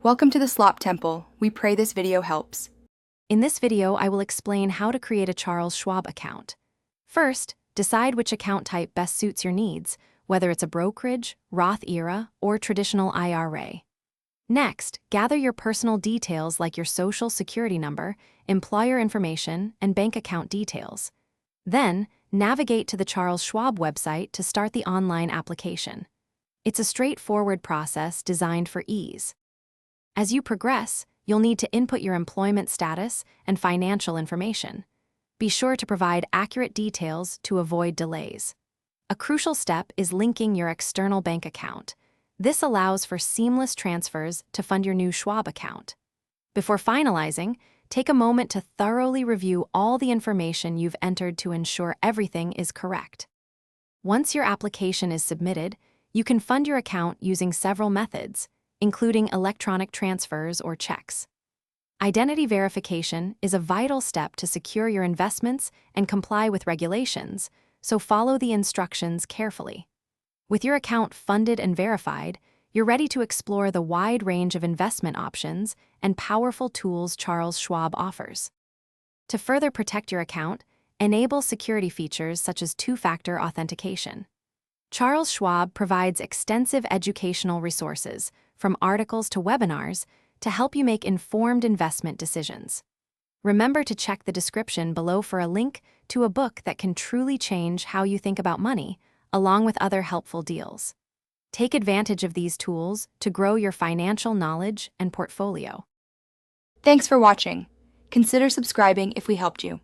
Welcome to the Slop Temple. We pray this video helps. In this video, I will explain how to create a Charles Schwab account. First, decide which account type best suits your needs, whether it's a brokerage, Roth IRA, or traditional IRA. Next, gather your personal details like your social security number, employer information, and bank account details. Then, navigate to the Charles Schwab website to start the online application. It's a straightforward process designed for ease. As you progress, you'll need to input your employment status and financial information. Be sure to provide accurate details to avoid delays. A crucial step is linking your external bank account. This allows for seamless transfers to fund your new Schwab account. Before finalizing, take a moment to thoroughly review all the information you've entered to ensure everything is correct. Once your application is submitted, you can fund your account using several methods, including electronic transfers or checks. Identity verification is a vital step to secure your investments and comply with regulations, so follow the instructions carefully. With your account funded and verified, you're ready to explore the wide range of investment options and powerful tools Charles Schwab offers. To further protect your account, enable security features such as two-factor authentication. Charles Schwab provides extensive educational resources, from articles to webinars, to help you make informed investment decisions. Remember to check the description below for a link to a book that can truly change how you think about money, along with other helpful deals. Take advantage of these tools to grow your financial knowledge and portfolio. Thanks for watching. Consider subscribing if we helped you.